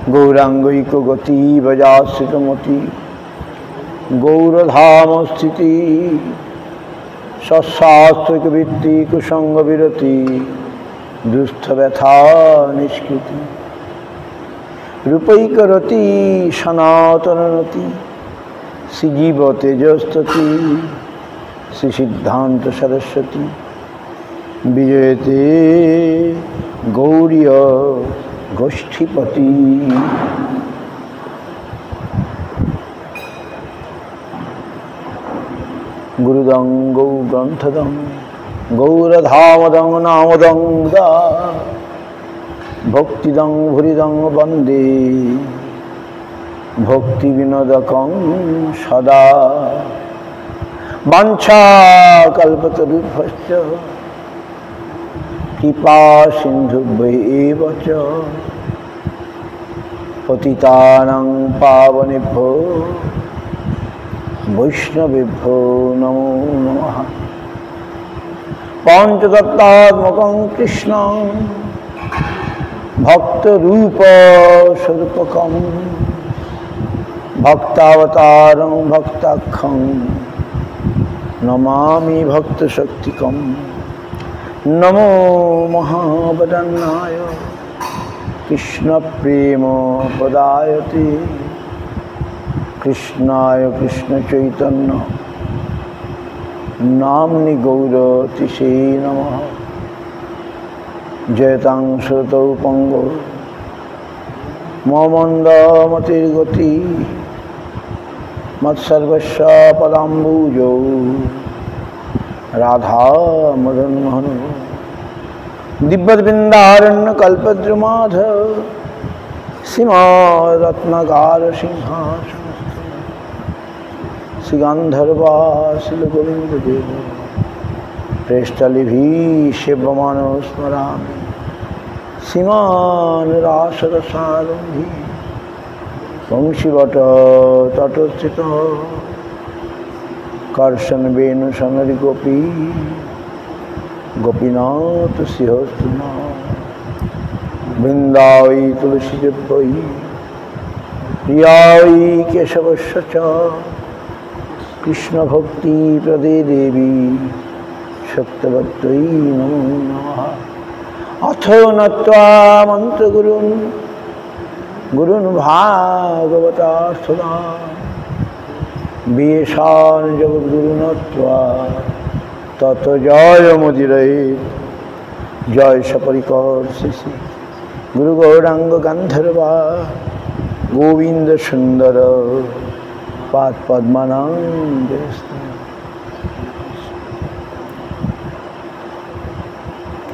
गौरांगैक गति बजाश्रितमति गौरधाम स्थिति सत्शास्त्रिक वृत्ति कुसंग विरति दुस्थ व्यथा निष्कृति रूपैकरति सनातनरति श्रीजीव तेजस्तति श्री सिद्धांत सरस्वती विजयते गौरीय गोष्ठीपति। गुरुदं गौ ग्रंथदं गौरधामदं नामदं दा भक्तिदं भुरिदं वंदे भक्ति विनोदकं सदा वाञ्छा कल्पतरुभ्यश्च कृपा सिन्धुभ्यैव च पतितानां पावनेभ्यो वैष्णवेभ्यो नमो नमः। पंचतत्त्वात्मकं कृष्णं भक्तरूप स्वरूपकं भक्तावतारं भक्ताख्यं नमामि भक्तशक्तिकं। नमो महावदन्नाय कृष्ण प्रेम पदायते कृष्णाय कृष्ण चैतन्य नाम्नि गौरतिसे नमः। जयतां श्रुतौ पंगो ममन्दमतिर्गति मत्सर्वस्व पदाम्बुजौ राधा मदन मोहन दिव्यवृंदारण्य कल्पद्रुमाधव सीमारत्नकार सिंहासन श्रीगंधर्वासिल गोविंद देव प्रेष्ठलिभि सेव्यमानो स्मरामि सीमान रासरसारंभि वंशीवट तटस्थित कर्षण वेणु सनरि गोपी गोपीनाथ सिंहस्तुना वृंदावै तुलसी देवै प्रियायै केशवस्य च कृष्ण भक्ति प्रदे देवी शक्तवत्यै नमो नमः। अथो नत्वा मंत्रगुरुन् गुरुन् भागवता सदा वेशान जगद्गुरु नत्वा तत जय मुदिरये जय सपरिकर शिशि गुरु गौरांग गंधर्वा गोविंद सुंदर पाद पद्मानंद।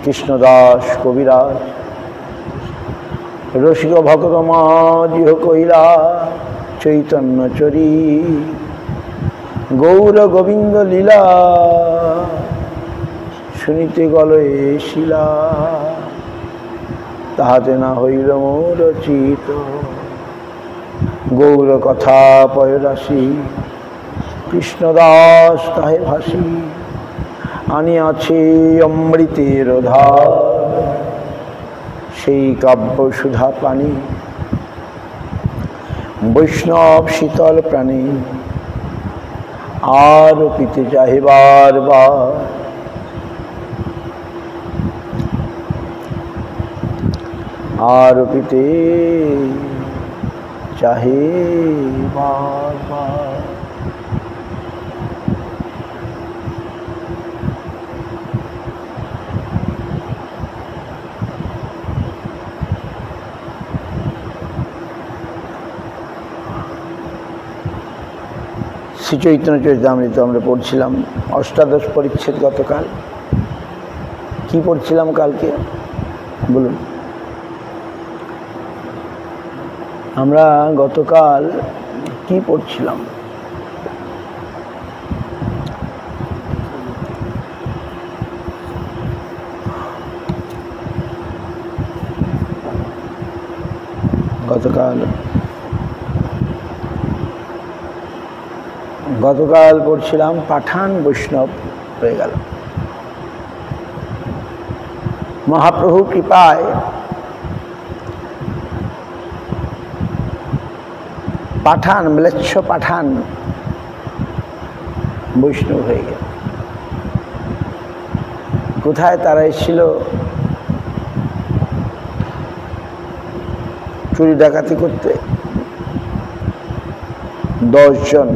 कृष्णदास कविराज रसिक भक्त माजिह कइला चैतन्य चरी गौर गोविंद लीला शुनिते गलये शिला ताहाते ना हईल मोर चित गौर कथा पयराशि कृष्णदास ताहे भासी आनियाछे अमृतेर धार सेई काव्य सुधा पानी वैष्णव शीतल प्राणी आर पीते चाहे बार बार आर पीते चाहे बार बार। श्री चैतन्य चरितामृत আমরা পড়ছিলাম অষ্টাদশ পরিচ্ছেদ। গতকাল কি পড়ছিলাম? কালকে বলুন। আমরা গতকাল কি পড়ছিলাম? গতকাল পড়ছিলাম পাঠান বৈষ্ণব হয়ে গেল। মহাপ্রভু কৃপায় পাঠান, ম্লেচ্ছ পাঠান বৈষ্ণব হয়ে গেল। কোথায় তারা এসেছিল? চুরি ডাকাতি করতে 10 জন,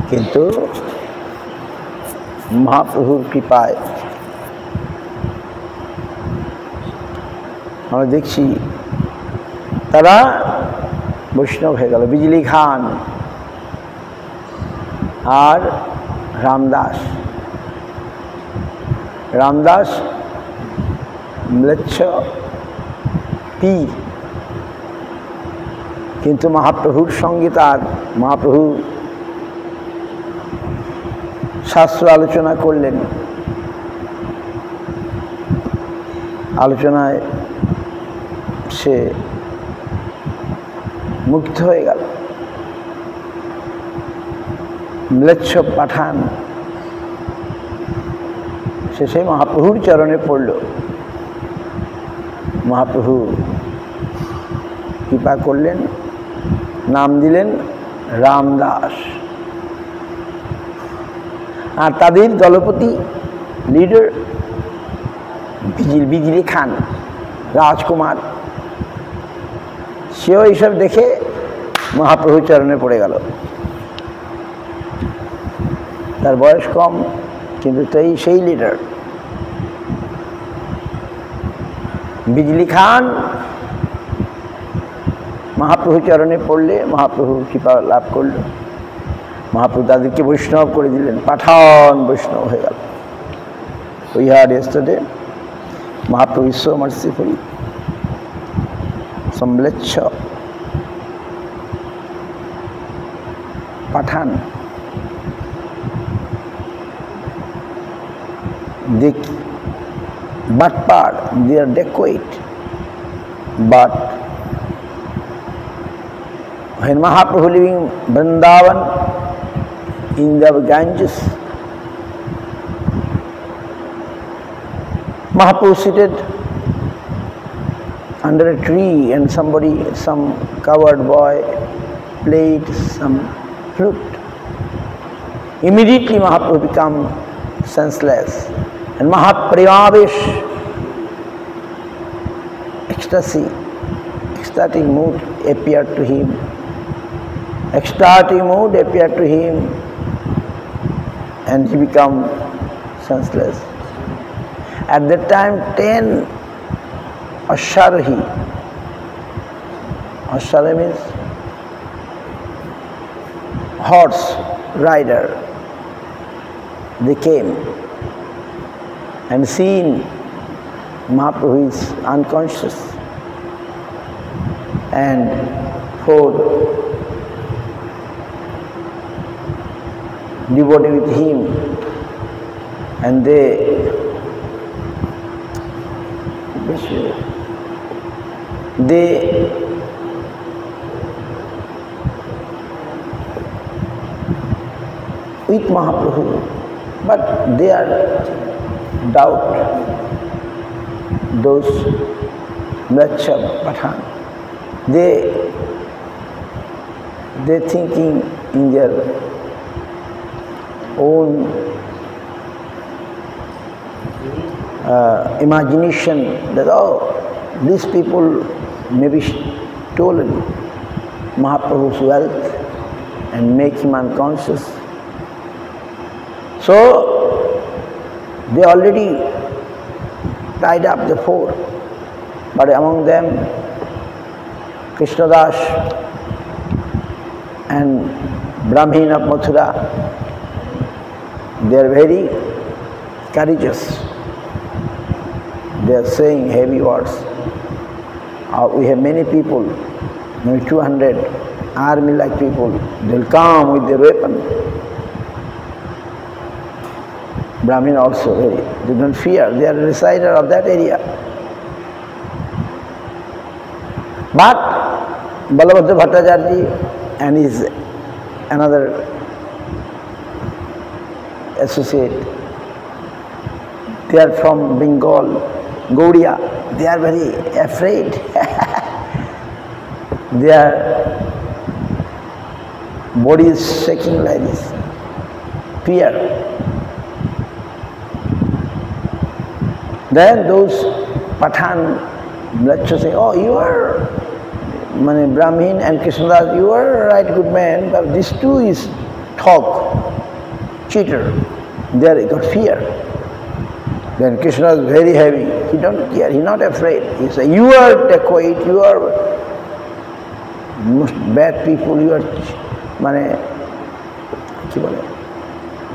কিন্তু মহাপ্রভুর কৃপায় আমরা দেখছি তারা বৈষ্ণব হয়ে গেল। বিজলি খান আর রামদাস। রামদাস ম্লেচ্ছ পীর, কিন্তু মহাপ্রভুর সঙ্গে তার, মহাপ্রভু শাস্ত্র আলোচনা করলেন, আলোচনায় সে মুগ্ধ হয়ে গেল। ম্লেচ্ছ পাঠান শেষে মহাপ্রভুর চরণে পড়ল। মহাপ্রভু কৃপা করলেন, নাম দিলেন রামদাস। আর তাদের দলপতি, লিডার বিজলি খান, রাজকুমার, সেও এইসব দেখে মহাপ্রভুর চরণে পড়ে গেল। তার বয়স কম, কিন্তু সেই লিডার। বিজলি খান মহাপ্রভু চরণে পড়লে মহাপ্রভু কৃপা লাভ করল। মহাপ্রভু তাদেরকে বৈষ্ণব করে দিলেন, পাঠান বৈষ্ণব হয়ে গেল। We heard yesterday, Mahaprabhu is so merciful. Some lecture, Pathan, they are dacoit, but when Mahaprabhu living Vrindavan in the Ganges, Mahaprabhu seated under a tree and some coward boy played some flute. Immediately Mahaprabhu became senseless and Mahapremavesh, ecstatic mood appeared to him. Ecstatic mood appeared to him and he became senseless. At that time 10 Asharahi, Ashara means horse rider, they came and seen Mahaprabhu is unconscious and fought devotee with him, and they with Mahaprabhu, but they are doubt, those Mlecha Pathan, they thinking in their own imagination that, oh, these people may be stolen Mahaprabhu's wealth and make him unconscious. So they already tied up the four, but among them Krishnadas and Brahmin of Mathura, they are very courageous. They are saying heavy words. We have many people, maybe 200 army like people. They will come with their weapon. Brahmin also, they don't fear. They are a resider of that area. But Balabhadra Bhattacharya and his another associate, they are from Bengal, Gaudiya. They are very afraid. their body is shaking like this, fear. Then those Pathan lecturers say, oh, you are Brahmin and Krishnadas, you are a right good man, but this too is talk, cheater. There he got fear. Then Krishna is very heavy. He don't care. He's not afraid. He says, you are dacoit, you are most bad people, you are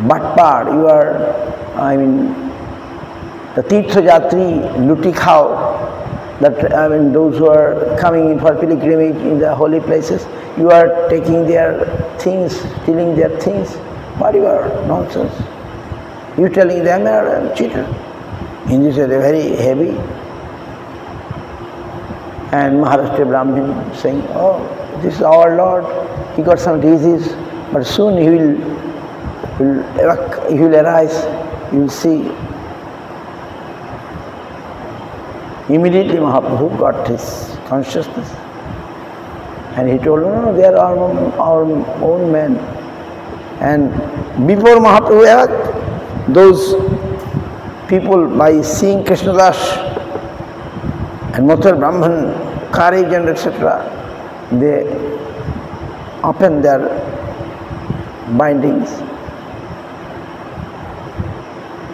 Bhatpar, you are, the Tirtha Jatri, Luti Khao, that those who are coming in for pilgrimage in the holy places, you are taking their things, stealing their things. What you are? Nonsense. You telling them you are a cheater. Hindi said very heavy. And Maharashtra Brahmin saying, oh, this is our Lord. He got some disease, but soon he will arise. You will see. Immediately Mahaprabhu got his consciousness. And he told, no, they are our own men. And before Mahaprabhu awoke, those people, by seeing Krishnadas and Mathur Brahman, courage and etc., they open their bindings.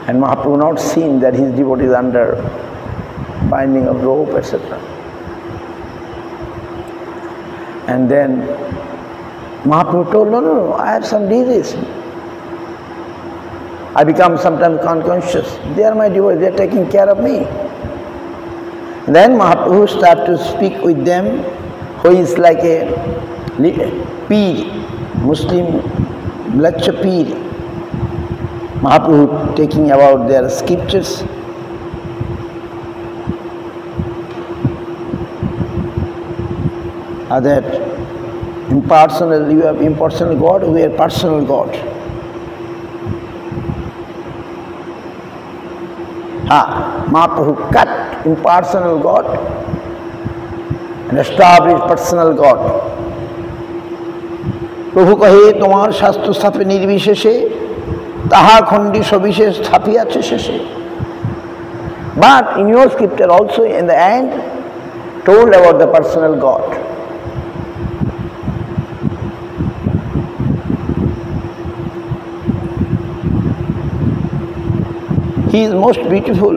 And Mahaprabhu not seen that his devotee is under binding of rope, etc. And then Mahaprabhu told, no, I have some disease. I become sometimes unconscious. They are my devotees, they are taking care of me. And then Mahaprabhu started to speak with them, who is like a peer, Muslim lecture peer. Mahaprabhu taking about their scriptures. That impersonal, you have impersonal God, we are personal God. Mahaprabhu cut impersonal God and established personal God. প্রভু কহে তোমার শাস্ত্র স্থাপে নির্বিশেষে তাহা খণ্ডী সবিশেষ স্থাপিয়াছে শেষে. But in your scripture also in the end told about the personal God. He is most beautiful.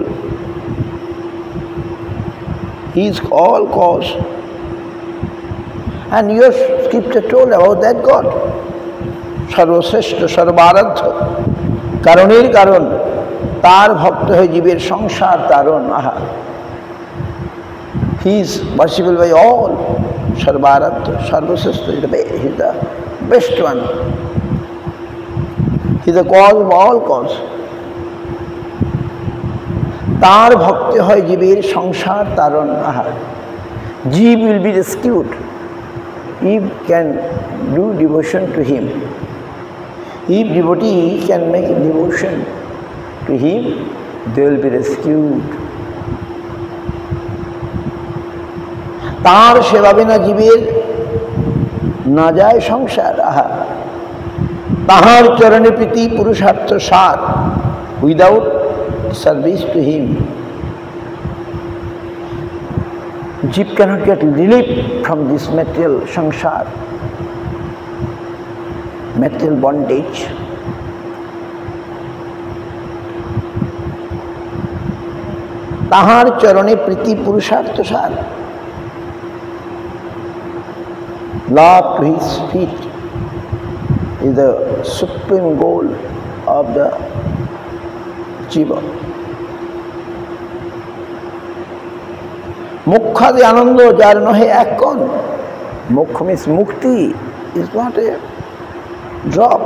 He is all cause. And your scripture told about that God. Sarvasreshta, Sarvaradha. Karonir Karon. Tar bhakta hai jiber sangsar taron. He is worshipable by all. Sarvaradha, Sarvasreshta. He is the best one. He is the cause of all cause. তার ভক্তি হয় জীবের সংসার তারণ আহার. Jeev will be rescued if can do devotion to him. If devotee can make devotion to him, they will be rescued. তার সেবা বিনা জীবের না যায় সংসার আহার. তাহার চরণে প্রীতি পুরুষার্থ সার. Without service to him, Jeep cannot get relief from this material samsara, material bondage. Tahar charane priti purushartha sar. Love to his feet is the supreme goal of the Jiva. Mukha the anando jar nohe ekkon. Mukha means mukti is not a drop.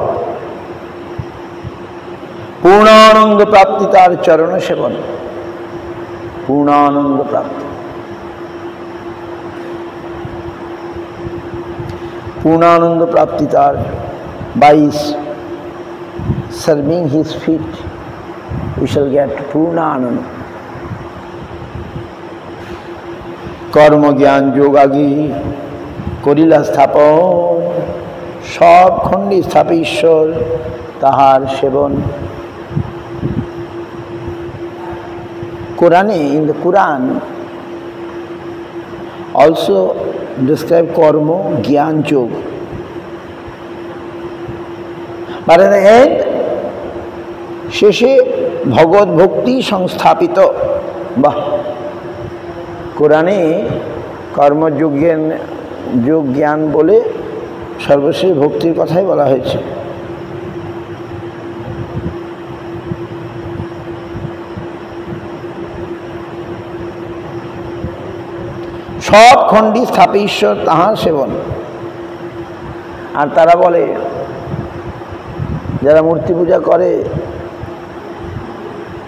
Purnananda prapti tar charana sevan. Purnananda prapti. Purnananda prapti tar by serving his feet. We shall get Purnananda. Karma Gyan Yogagi করিলা স্থাপন, সব খণ্ডে স্থাপে ঈশ্বর তাহার সেবন। Qurani, in the Quran also describe karma, gyan, yoga. But at the end, শেষে ভগবত ভক্তি সংস্থাপিত। বাহ, কোরআনে কর্মযোগ যোগ জ্ঞান বলে সর্বশেষ ভক্তির কথাই বলা হয়েছে। সব খণ্ডী স্থাপে ঈশ্বর তাহার সেবন। আর তারা বলে যারা মূর্তি পূজা করে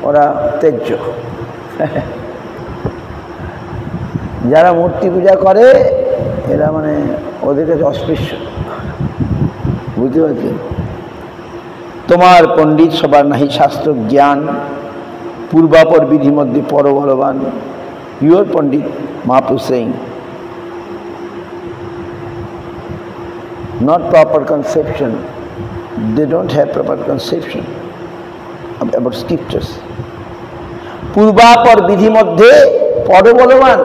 ওরা তেজ্য, যারা মূর্তি পূজা করে এরা মানে ওদের কাছে অস্পৃশ্য। বুঝতে পারছি? তোমার পণ্ডিত সবার নাহি শাস্ত্র জ্ঞান, পূর্বাপর বিধি মধ্যে পর বলবান। Your Pandit Mahaprabhu saying, not proper conception, they don't have proper conception about scriptures. পূর্বাপর বিধি মধ্যে পর বলবান।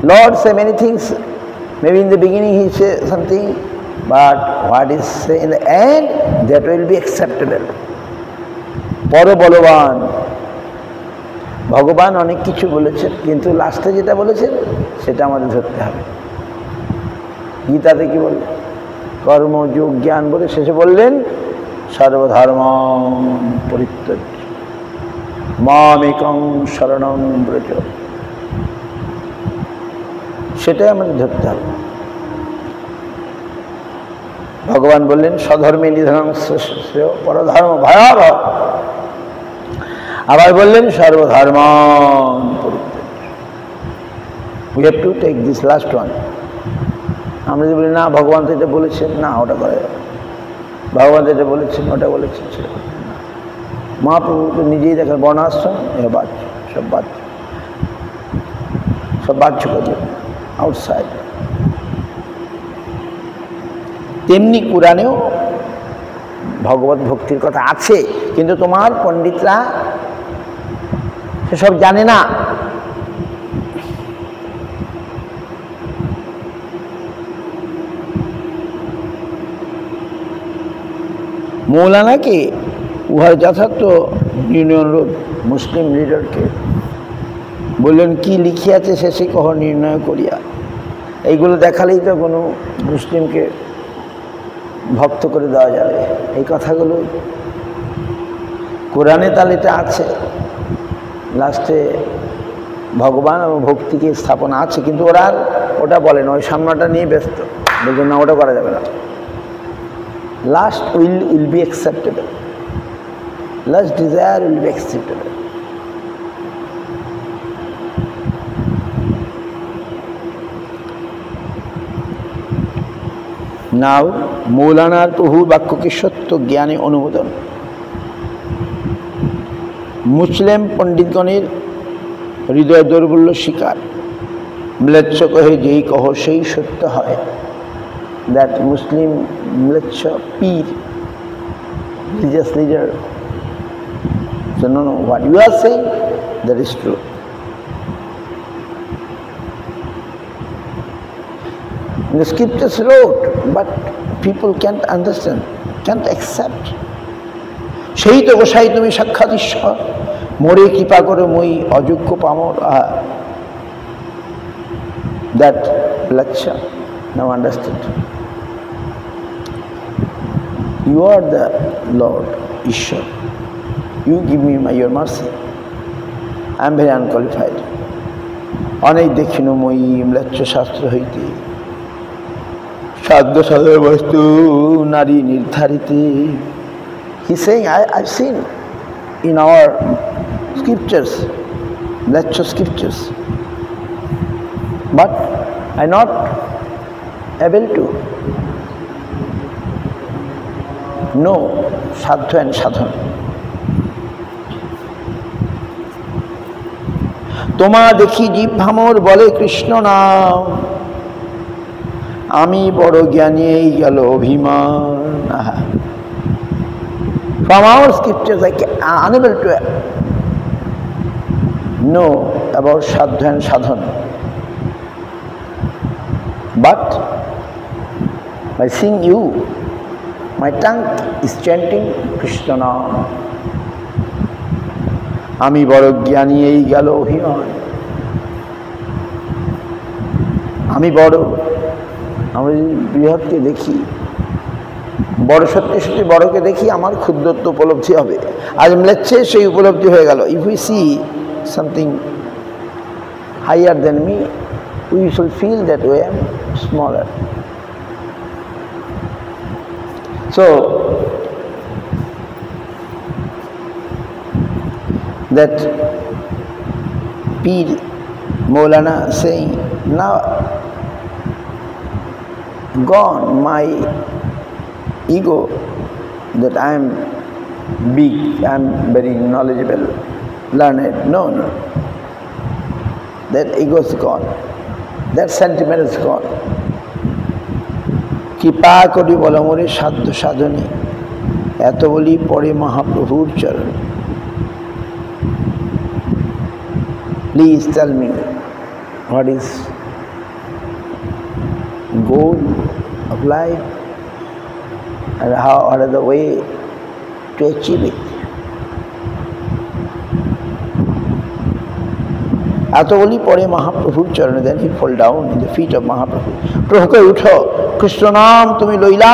Lord say many things, maybe in the beginning he say something, but what is say in the end, that will be acceptable. পর বলবান, ভগবান অনেক কিছু বলেছেন, কিন্তু লাস্টে যেটা বলেছেন সেটা আমাদের ধরতে হবে। গীতাতে কি বললেন? কর্ম যোগ জ্ঞান বলে শেষে বললেন সর্বধর্ম পরিত্যাজ্য মামেকং শরণং ব্রজ। সেটাই আমাদের ধরতে হবে। ভগবান বললেন স্বধর্মে নিধনং শ্রেয়, পরধর্ম ভয়াবহ। আবার বললেন সর্বধর্ম পরিত্যাজ্য। We have to take this last one. আমরা যদি বলি না ভগবান তো এটা বলেছেন, না ওটা করা যাবে, ভগবান তো এটা বলেছেন ওটা বলেছেন, সেটা মহাপ্রভু তো নিজেই দেখেন বর্ণাশ্রম এ বাচ্চ, সব বাচ্চ, সব বাচ্চ করবে আউটসাইড। তেমনি কোরআনেও ভগবত ভক্তির কথা আছে, কিন্তু তোমার পণ্ডিতরা সেসব জানে না। মৌলানাকে উহার যথার্থ নির্ণয় অনুরোধ মুসলিম লিডারকে বললেন, কি লিখিয়াছে শেষে কহ নির্ণয় করিয়া। এইগুলো দেখালেই তো কোনো মুসলিমকে ভক্ত করে দেওয়া যাবে। এই কথাগুলো কোরআনে তাহলে এটা আছে, লাস্টে ভগবান এবং ভক্তিকে স্থাপনা আছে, কিন্তু ওরা ওটা বলেন, ওই সামনাটা নিয়ে ব্যস্ত, বলছেন না ওটা করা যাবে না। Last will be acceptable, last desire will be acceptable. Now মৌলানার প্রভুর বাক্যকে সত্য জ্ঞানে অনুমোদন। মুসলিম পণ্ডিতগণের হৃদয় দৌর্বল্য স্বীকার, ম্লেচ্ছ কহে যেই কহ সেই সত্য হয়। দ্যাট মুসলিম ম্লেচ্ছ পীর religious leader so no, what you are saying that is true. The scriptures wrote, but people can't understand, can't accept. সেই তো গোসাই তুমি সাক্ষাৎ ঈশ্বর, মোরে কৃপা করো মই অযোগ্য পামর। That lecture, now understood. You are the Lord, Ishwar. You give me your mercy. I am very unqualified. অনেক দেখিনু মই ম্লেচ্ছ শাস্ত্র হইতে, সাধ্য সাধর বস্তু নারী নির্ধারিতে। He's saying, I've seen in our scriptures, lecture scriptures, but I'm not able to know sadhya and sadhana. তোমা দেখি জিহ্বামোর বলে কৃষ্ণ নাম, আমি বড় জ্ঞানী এই গেল অভিমান। From our scriptures I am unable to know about sadhya and sadhana, but by seeing you, my tongue is chanting Krishna Naam. আমি বড় জ্ঞানী এই গেল অভিমান। আমি বড়, আমি বৃহৎকে দেখি, বড় সত্যি সত্যি বড়কে দেখি, আমার ক্ষুদ্রত্ব উপলব্ধি হবে। আজ ম্লেচ্ছে সেই উপলব্ধি হয়ে গেল। If we see something higher than me, we should feel that we am smaller. So that Peer Maulana saying, now gone my ego that I am big, I am very knowledgeable, learned. No, no. That ego is gone. That sentiment is gone. কৃপা করি বলমরে সাধ্য সাধনে, এত বলি পরে মহাপ্রভুর চরণে। Please tell me what is goal of life and what are the way to achieve it. এত বলি পরে মহাপ্রভুর চরণে, then he fall down in the feet of Mahaprabhu. প্রভুকে উঠো, কৃষ্ণ নাম তুমি লইলা,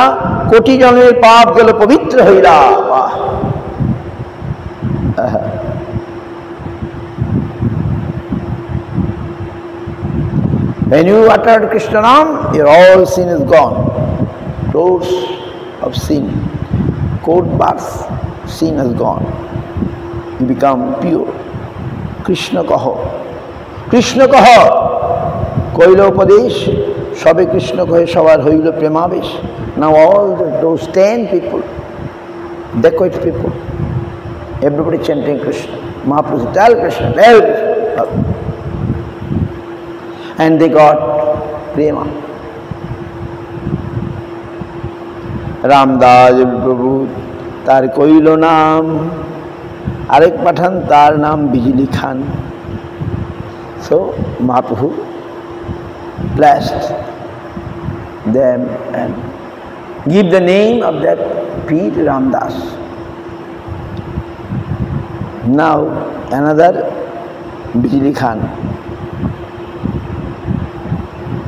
কোটি জনের পাপ গেল পবিত্র হইলা। বাহ! When you uttered Krishna Naam, your all sin is gone. Crores of sin, court births, sin has gone. You become pure. Krishna kaho, Krishna kaho, কইল উপদেশ, সবে কৃষ্ণ কহে সবার হইল প্রেমাবেশ। Now all those 10 people, dacoit people, everybody chanting Krishna. Mahaprabhu said, tell Krishna, tell Krishna. And they got prema. Ramdas প্রভু তার কইল নাম, আরেক পাঠান তার নাম বিজলি খান। So Mahaprabhu blessed them and give the name of that Peer Ramdas. Now another Bijli Khan,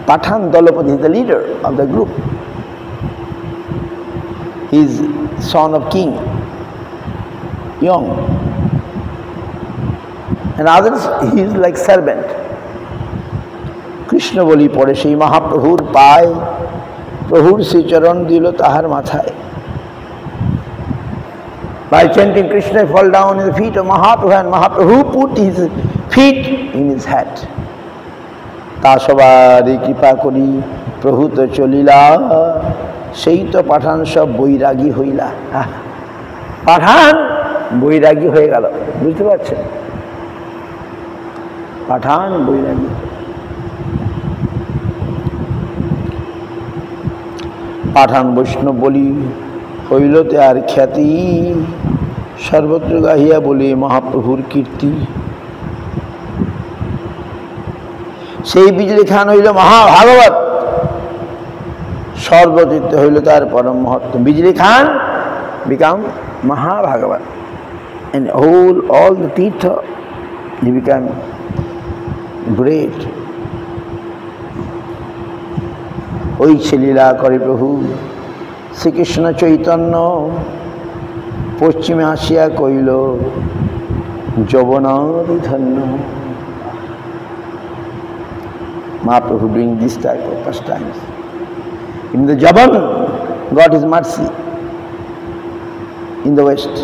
Pathan Dalapati is the leader of the group. He is son of king, young. And others, he is like servant. Krishna বলি পরে সেই মহাপ্রভুর পায়, প্রভুর শ্রীচরণ দিল তাহার মাথায়। By chanting Krishna, he fall down in the feet of Mahaprabhu, and Mahaprabhu put his feet in his hat. তা সবারই কৃপা করি প্রভু তো চলিলা, সেই তো পাঠান সব বৈরাগী হইলা। পাঠান বৈরাগী হয়ে গেল, বুঝতে পারছেন? পাঠান বৈরাগী। পাঠান বৈষ্ণব বলি হইল তে আর খ্যাতি, সর্বত্র গাহিয়া বলি মহাপ্রভুর কীর্তি। সেই বিজলি খান হইল মহাভাগবত, সর্বতীর্থ হইল তার পরম মহত্ব। বিজলি খান become Mahabhagavat, and all the tirtha he became great. ওই লীলা করে প্রভু শ্রীকৃষ্ণ চৈতন্য, পশ্চিমে আসিয়া কইল যবনাদি ধন্য। Mahaprabhu doing this type of pastimes. In the Javan, got his mercy in the West.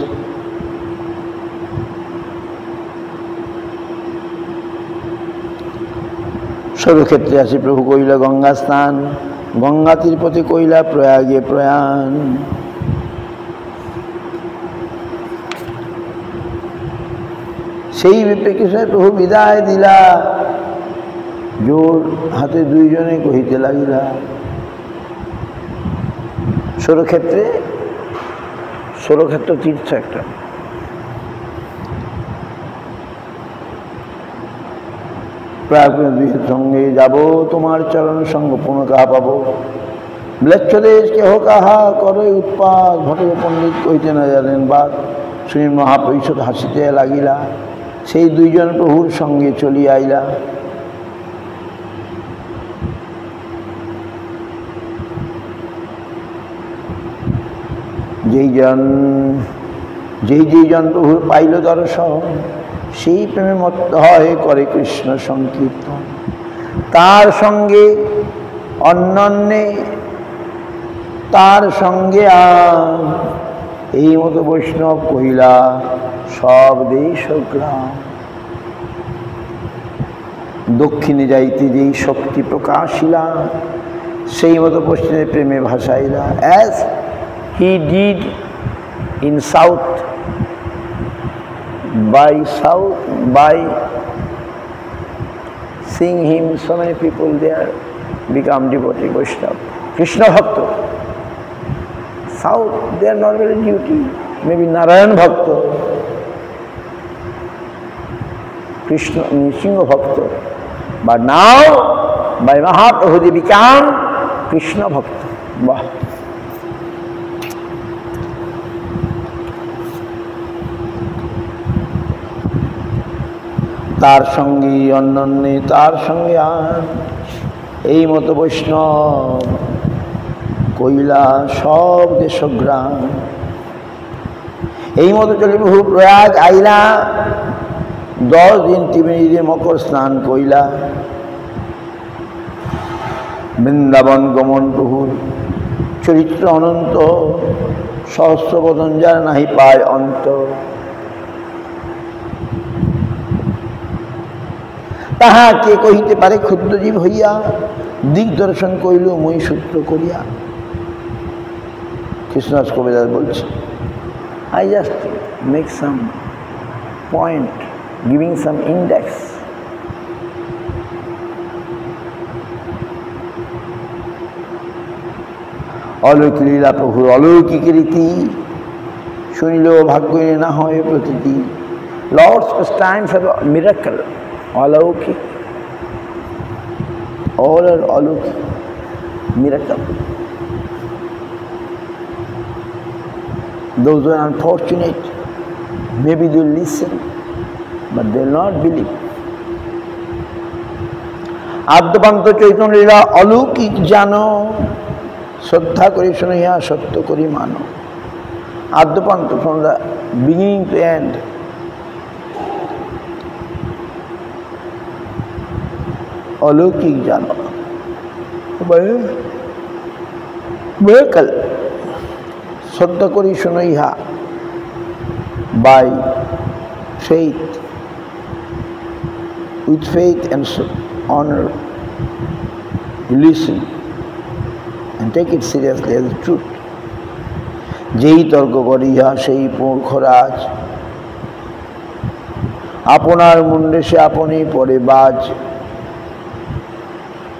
সর্বক্ষেত্রে আসি প্রভু কইলা গঙ্গা স্নান, গঙ্গা তীরপথে কইলা প্রয়াগে প্রয়াণ। সেই বিপ্রেক্ষিতে প্রভু বিদায় দিলা, জোর হাতে দুইজনে কহিতে লাগিলা। ষোলক্ষেত্র তীর্থ একটা, প্রায় দুইয়ের সঙ্গে যাব, তোমার চরণ সঙ্গ পুনঃ কাহা পাব। ম্লেচ্ছদেশ কেহ কাহা করে উৎপাত, ভটক পণ্ডিত কইতে না জানেন বাদ। শুনি মহাপরিষদ হাসিতে লাগিলা, সেই দুইজন প্রভুর সঙ্গে চলিয়া আইলা। যেইজন প্রভুর পাইল দর্শন, সেই প্রেমে মত্ত হয় করে কৃষ্ণ সংকীর্তন। তার সঙ্গে অন্যান্যে তার সঙ্গে আর এই মতো বৈষ্ণব কহিলা সব দেশ গ্রাম। দক্ষিণে যাইতে যেই শক্তি প্রকাশিলা, সেই মতো পশ্চিমে প্রেমে ভাসাইলা। As he did in south, by seeing him, so many people there become devotee Vaishnava, Krishna Bhakta. South, they are not very duty, maybe Narayan Bhakta, Krishna Nrsimha Bhakta, but now by Mahaprabhu they become Krishna Bhakta. Wow. তার সঙ্গে অন্যান্য তার সঙ্গে আর এই মতো বৈষ্ণব কইলা সব দেশগ্রাম। এই মতো চলে বহু প্রয়াগ আইলা, 10 দিন ত্রিবেণীতে মকর স্নান কইলা। বৃন্দাবন গমন প্রভুর চরিত্র অনন্ত, সহস্রবদন যার নাহি পায় অন্ত। তাহা কে কহিতে পারে ক্ষুদ্রজীব হইয়া, দিগদর্শন কইল মই সূত্র করিয়া। কৃষ্ণদাস কবিরাজ বলছে, I just make some point, giving some index. অলৌকিক লীলা প্রভুর অলৌকিক রীতি, শুনিলেও ভাগ্য না হয় Pratiti. Lord's pastimes have a miracle. Alaukik, all are alaukik, miracle. Those who are unfortunate, maybe they will listen, but they will not believe. আদ্যপান্ত Chaitanya লীলা অলৌকিক জানো, শ্রদ্ধা করি শুনিয়া সত্য করি মানো। আদ্যপান্ত from the beginning to end, अलौकिक जानो, miracle. শ্রদ্ধা করি শুনো ইহা, by faith, with faith and honor, you listen and take it seriously as the truth. যেই তর্ক করি ইহা সেই মূর্খরাজ, আপনার মুন্ডে সে আপনি পরে বাজ।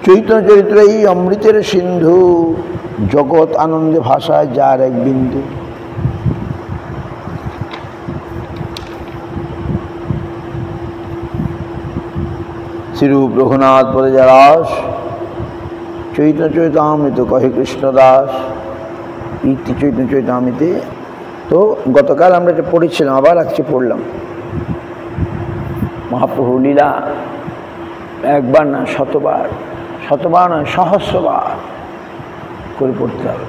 চৈতন্য চরিত্র এই অমৃতের সিন্ধু, জগৎ আনন্দে ভাষায় যার এক বিন্দু। শ্রীরূপ রঘুনাথ পদে যা রাস, চৈতন্য চরিতামৃত কহে কৃষ্ণদাস। ইতি চৈতন্য চরিতামৃতে। তো গতকাল আমরা এটা পড়েছিলাম, আবার আজকে পড়লাম। মহাপ্রভু লীলা একবার না শতবার, শতবার নয় সহস্রবার করে পড়তে হবে।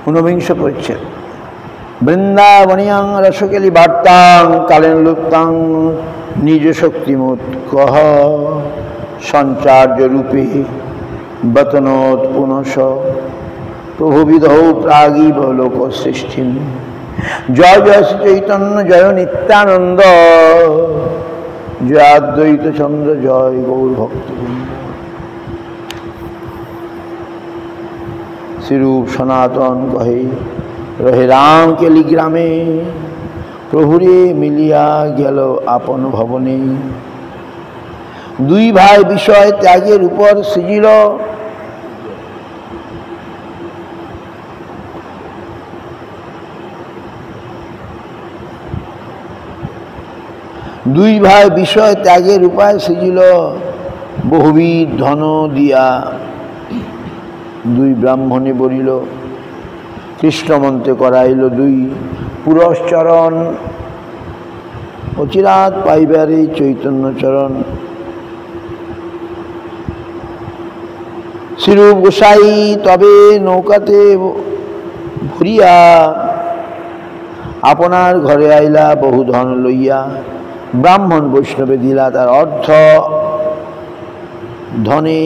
ঊনবিংশ পরিচ্ছেদ। বৃন্দাবনিয়াং রসকেলি বার্তাং কালেন লুপ্তাং নিজ শক্তিমুৎ কহ সঞ্চার্য রূপে বতনোৎ পুনঃ প্রভুবিধৌ প্রাগিব লোক সৃষ্টিম জয় জয় শ্রী চৈতন্য জয় নিত্যানন্দ, জয় অদ্বৈত চন্দ্র জয় গৌর ভক্তবৃন্দ। শ্রীরূপ সনাতন কহে রহে রাম কেলি গ্রামে, প্রভুরে মিলিয়া গেল আপন ভবনে। দুই ভাই বিষয় ত্যাগের উপর সৃজিল, দুই ভাই বিষয় ত্যাগের উপায় সৃজিল, বহুবিধ ধন দিয়া দুই ব্রাহ্মণে বলিল। কৃষ্ণমন্ত্রে করাইল দুই পুরশ্চরণ, অচিরাত পাইবারে চৈতন্য চরণ। শ্রীরূপ গোসাই তবে নৌকাতে ভরিয়া, আপনার ঘরে আইলা বহু ধন লইয়া। ব্রাহ্মণ বৈষ্ণবে দিলা তার অর্থ, ধনে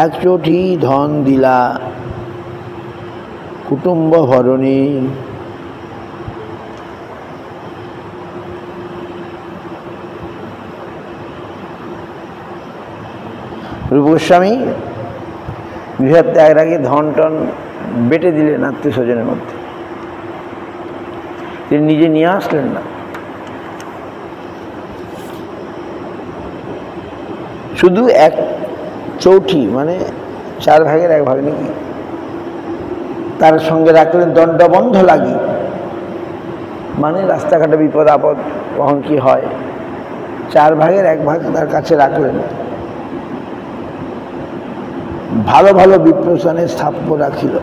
এক চটি ধন দিলা কুটুম্ব ভরণে। রূপ গোস্বামী গৃহত্যাগের আগে ধন টন বেটে দিলেন আত্মীয় স্বজনের মধ্যে, তিনি নিজে নিয়ে আসলেন না। শুধু এক চৌঠি মানে 4 ভাগের 1 ভাগ নাকি তার সঙ্গে রাখলেন, দণ্ডবন্ধ লাগি, মানে রাস্তাঘাটে বিপদ আপদ কখন কি হয়, 4 ভাগের 1 ভাগ তার কাছে রাখলেন। ভালো ভালো বিপ্রস্থানে স্থাপ্য রাখিল,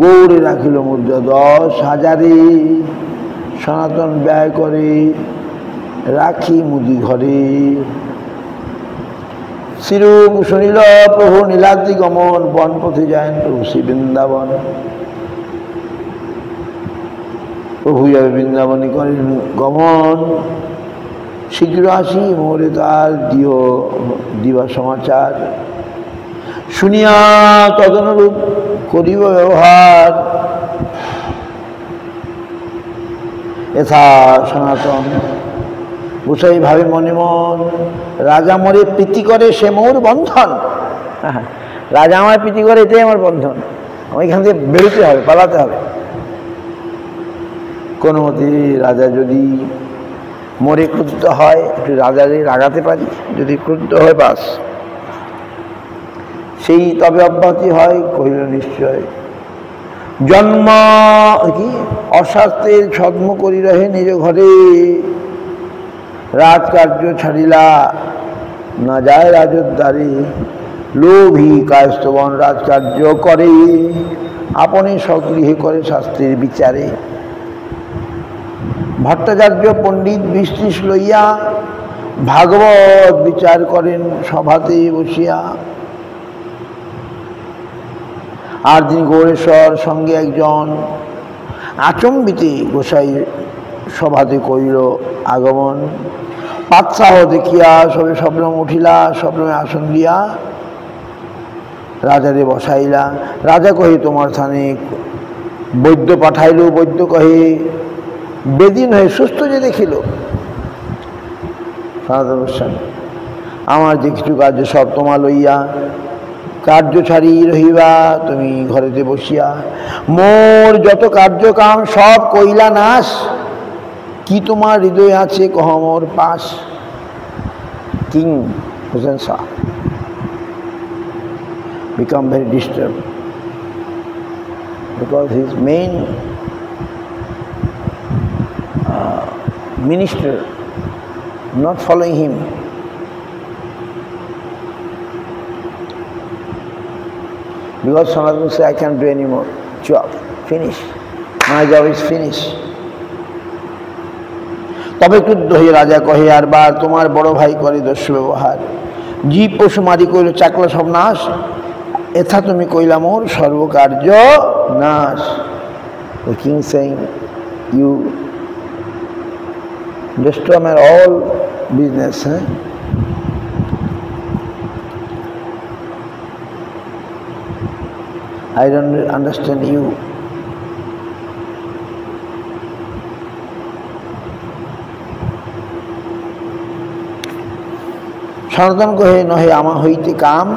গৌড়ে রাখিল মুদ্রা 10,000, সনাতন ব্যয় করে রাখি মুদি ঘরে। শ্রীরূপ শুনিল প্রভু নীলাদ্রি গমন, বন পথে যায় প্রভু শ্রী বৃন্দাবন। প্রভু যাবে বৃন্দাবনী করেন গমন, শীঘ্র আসি মোরে তার দিবা সমাচার। শুনিয়া তদনুরূপ করিব ব্যবহার, এথা সনাতন গোসাই ভাবে মনে মন। রাজা মরে প্রীতি করে সে মোর বন্ধন, রাজা আমার প্রীতি করে এটাই আমার বন্ধন, ওইখান থেকে বেরোতে হবে, পালাতে হবে। কোনো মতে রাজা যদি মরে ক্রুদ্ধ হয়, একটু রাজাকে রাগাতে পারি, যদি ক্রুদ্ধ হয় বাস সেই তবে অব্যাহতি হয়। কহিল নিশ্চয় জন্ম কি অস্বাস্থ্যের ছদ্ম করি রহে নিজ ঘরে, রাজকার্য ছাড়িলা না যায় রাজোদ্ধারে। লোভী কায়স্থবন রাজকার্য করে, আপনি স্বগৃহে করে শাস্ত্রের বিচারে। ভট্টাচার্য পণ্ডিত 20-30 লইয়া, ভাগবত বিচার করেন সভাতে বসিয়া। আর দিন গৌরেশ্বর সঙ্গে একজন, আচম্বিতে গোসাই সভাতে কইল আগমন। পাৎসাহ দেখিয়া সবে স্বপ্নম উঠিলা, স্বপ্নমে আসন দিয়া রাজারে বসাইলা। রাজা কহে তোমার স্থানে বৈদ্য পাঠাইল, বৈদ্য কহে বেদিন হয়ে সুস্থ যে দেখিল। সনাতন গোস্বামী আমার যে কিছু কার্য সব তোমা লইয়া, কার্য ছাড়ি রহিবা তুমি ঘরেতে বসিয়া। মোর যত কার্যকাম সব কইলা নাশ, কি তোমার হৃদয় আছে কহ মোর পাশ। King Hussain Shah become very disturbed because his main minister not following him. Because Sanatana say, I can't do any more job, finish. My job is finished. তবে ক্রুদ্ধ হয়ে রাজা কহে আর বার, তোমার বড় ভাই করে দস্যু ব্যবহার। জীব পশু মারি কইল চাকলা সব নাশ, এথা তুমি কইলা মোর সর্বকার্য নাশ। The king saying, you destroy my all business. I don't understand you. সনাতন কহে নহে আমা হইতে কাম,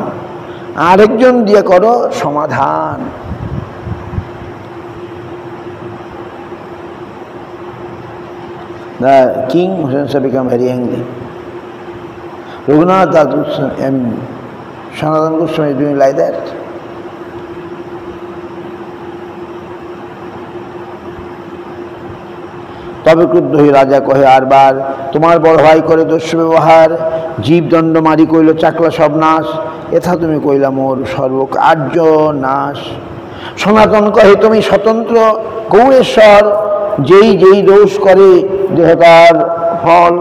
আরেকজন দিয়ে করো সমাধান। The king Hussain become very angry. Raghunath Das and Sanatana Goswami is doing like that. তবে ক্রুদ্ধ হয়ে রাজা কহে আরবার, তোমার বড় ভাই করে দস্যু ব্যবহার, জীবদণ্ড মারি কইল চাকলা সব নাশ, এথা তুমি কইলা মোর সর্বকার্য নাশ। সনাতন কহে তুমি স্বতন্ত্র গৌরেশ্বর, যেই যেই দোষ করে দেহতার ফল।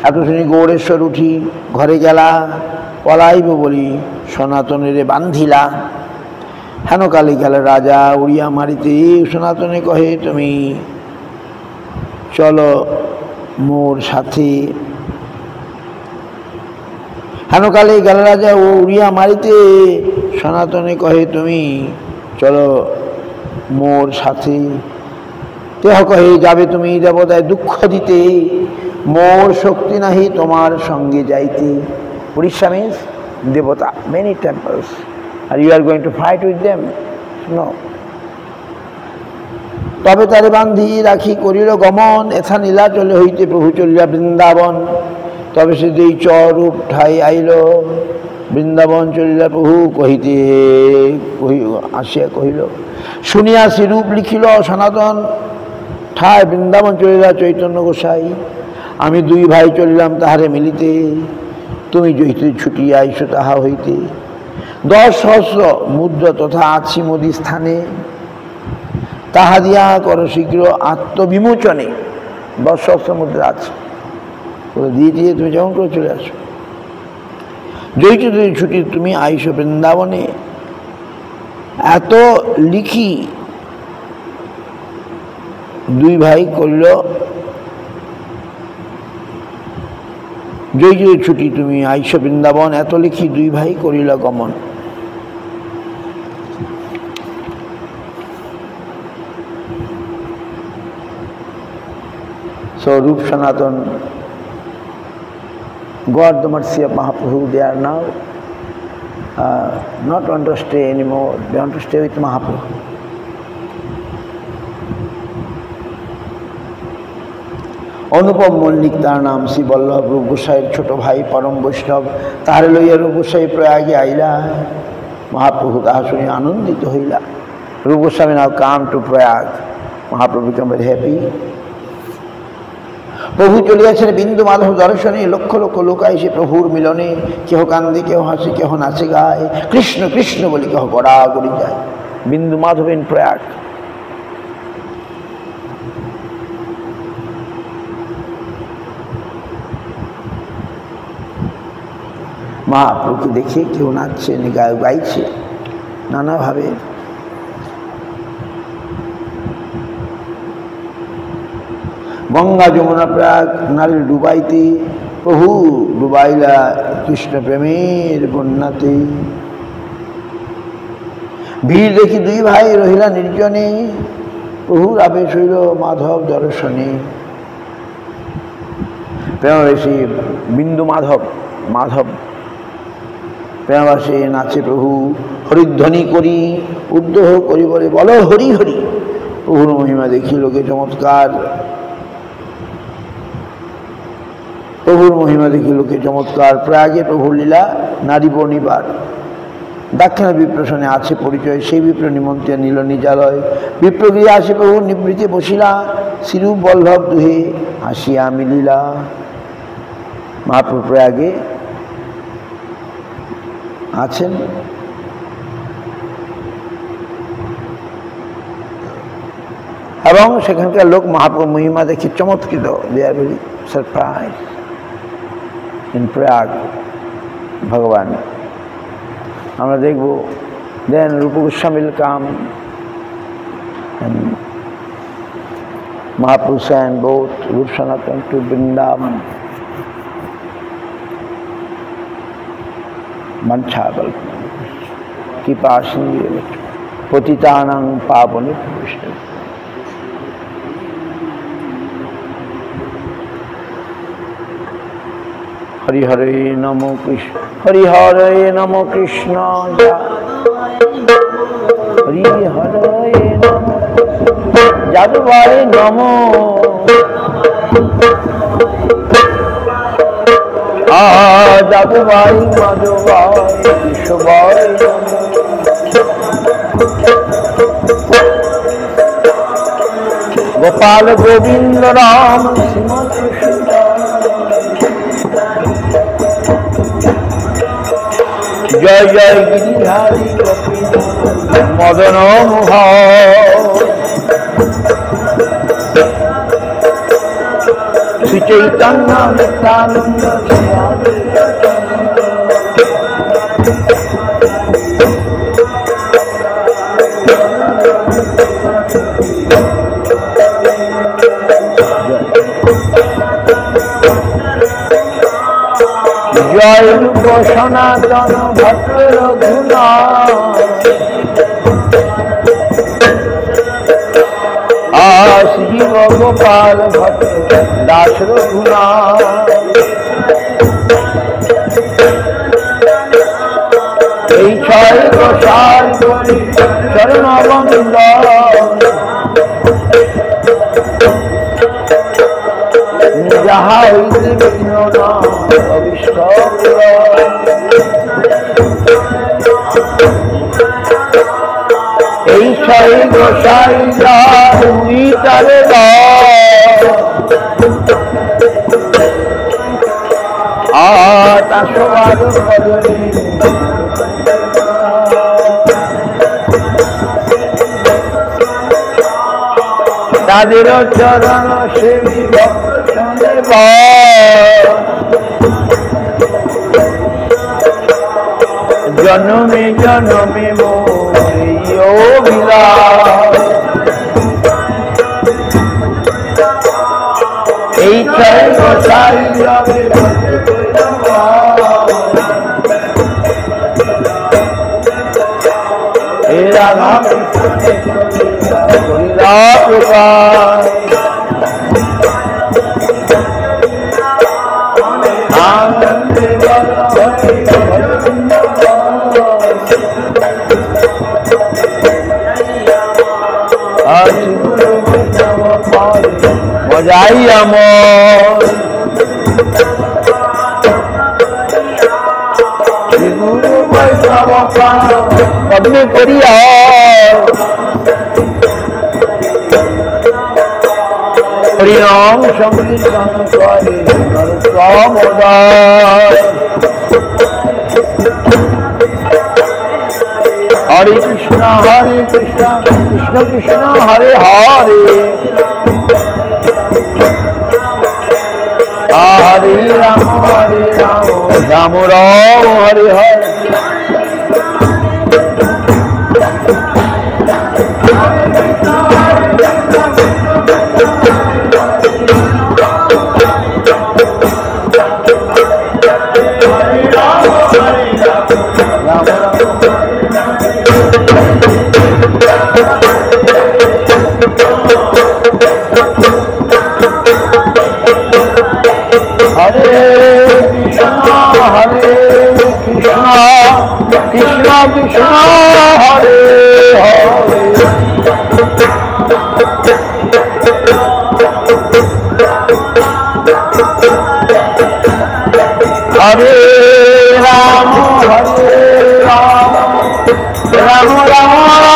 এত শুনি গৌরেশ্বর উঠি ঘরে গেলা, পলাইব বলি সনাতনেরে বান্ধিলা। হেন কালে গেল রাজা উড়িয়া মারিতে, সনাতনে কহে তুমি চলো মোর সাথে। হেন কালে গেল রাজা ও উড়িয়া মারিতে, সনাতনে কহে তুমি চলো মোর সাথে। দেহ কহে যাবে তুমি দেবতায় দুঃখ দিতে, মোর শক্তি নাহি তোমার সঙ্গে যাইতে। উড়িষ্যা মিন্স দেবতা, মেনি টেম্পলস, আর you are going to fight with them? No. তবে তারে বান্ধি রাখি করিল গমন, এথা নীলাচলে হইতে প্রভু চলিয়া বৃন্দাবন। তবে সে যেই চরূপ ঠাই আইল, বৃন্দাবন চলিলা প্রভু কহিতে আসিয়া কহিল। শুনিয়া শ্রীরূপ লিখিল সনাতন ঠায়, বৃন্দাবন চলিলা চৈতন্য গোসাই। আমি দুই ভাই চলিলাম তাহারে মিলিতে, তুমি জৈতে ছুটিয়া আইস তাহা হইতে। 10 সহস্র মুদ্রা তথা আছি মোদি স্থানে, তাহা দিয়া কর শীঘ্র আত্মবিমোচনে। 10 সহস্র মুদ্রা আছে, ওরা দিয়ে দিয়ে তুমি যেমন করে চলে আসো। জৈতে ছুটি তুমি আইসো বৃন্দাবনে। এত লিখি দুই ভাই করিল, জয় ছুটি তুমি আইসো বৃন্দাবন, এত লিখি দুই ভাই করিল গমন। So Rup Sanatan got the mercy of Mahaprabhu. They are now not want to stay anymore. They want to stay with Mahaprabhu. অনুপম মল্লিক তার নাম, শ্রী বল্লভ রূপ গোসাইয়ের ছোট ভাই পরম বৈষ্ণব। তাহারে লইয়া রূপ গোসাই প্রয়াগে আইলা, মহাপ্রভু তাহা শুনিয়া আনন্দিত হইলা। Rup Goswami now came to Prayag, Mahaprabhu became very happy. প্রভু চলিয়াছেন বিন্দু মাধব দর্শনে, লক্ষ লক্ষ লোক আইসে প্রভুর মিলনে। কেহ কান্দে, কেহ হাসে, কেহ নাচে গায়, কৃষ্ণ কৃষ্ণ বলি কেহ গড়াগড়ি যায়। বিন্দু মাধব ইন প্রয়াগ। মহাপ্রভুকে দেখে কেউ নাচছে, গাইছে নানাভাবে। গঙ্গা যমুনা প্রয়াগ নারী ডুবাইতে, প্রভু ডুবাইলা কৃষ্ণ প্রেমের বন্যাতে। ভিড় দেখি দুই ভাই রহিলা নির্জনে, প্রভুর আবেশ হইল মাধব দর্শনে। প্রেমবেশী বিন্দু মাধব, মাধব প্রেমবাসে নাচে প্রভু। হরিধ্বনি করি উদ্দোহ করি বলে বলো হরি হরি। প্রভুর মহিমা দেখি লোকে চমৎকার, প্রভুর মহিমা দেখি লোকে চমৎকার। প্রয়াগে প্রভুর লীলা নারী বর্ণিবার। দাক্ষিণা বিপ্রসনে আছে পরিচয়, সেই বিপ্র নিমন্ত্রণ নীল নিজালয়। বিপ্রগৃহে আসে প্রভু নিবৃতে বসিলা, শ্রীরূপ বল্লভ দুহে হাসিয়া মিলিলা। মহাপ্রভু প্রয়াগে আছেন। এবং সেখানকার লোক মহাপ্রভু মহিমা দেখে চমৎকৃত। They are very surprise in Prayag ভগবান। আমরা দেখব দেন রূপ Goswami will come and Mahaprabhu sent both Rup Sanatan to Vrindavan. Manchhabal Kripa Sindhu Patitanang Pavani Vishnu. Hari हरे नमो कृष्ण हरि हरे नमो कृष्ण हरि हरे नमो जादू भाई नमो जादू भाई मधु भाई विश्व भाई गोपाल गोविंद राम श्रीमती जय जय गिरिधारी मदन मोहन श्री चैतन्य नित्यानंद जय रूप सनातन भक्त रघुनाथ शिव गोपाल भक्त दास रघुनाथ छय गोसाई चरण बंद जहाँ এই ছয় গোসাই তুমি তারে আশীর্বাদ তাদের চরণ সেবী জন্মে জন্মে এই ছয় গোসাই রাধা মজাই আমার গুরু বৈষ্ণব পদ্মে করিয়া হরিনাম সংকীর্তন করে নরোত্তমোদয় हरे कृष्ण कृष्ण कृष्ण हरे हरे हरे राम राम राम हरे हरे कृष्ण कृष्ण हरे हरे हरे राम राम राम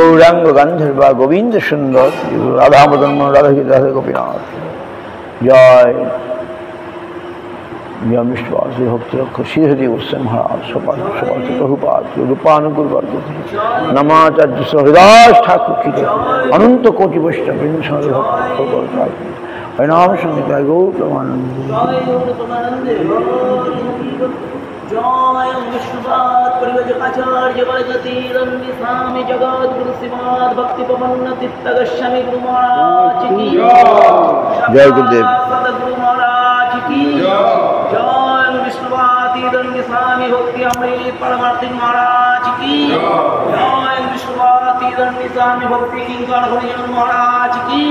गौरांग गंधर्वा गोविंद सुंदर राधा मदन मोहन राधा राधा गोपीनाथ जय जय विश्वास भक्ति रख श्रीहरि गोस्वामी महाराज सपाल सपाल प्रभुपाद रूपानुकूल वर्ग नमाचार्य हरिदास ठाकुर की अनंत कोटि वैष्णव हरिनाम संहिता गौर प्रमानंद जय विष्णुपाद परिवजकाचार्य वरजतीरं निसामि जगद्गुरु श्रीमद् भक्ति पवन्न तीर्थ गोस्वामी गुरु महाराज की जय गुरुदेव सद्गुरु महाराज की जय विष्णुपाद निसामि भक्ति अमृत परमार्थिक महाराज की जय विष्णुपाद निसामि भक्ति किंकर महाराज की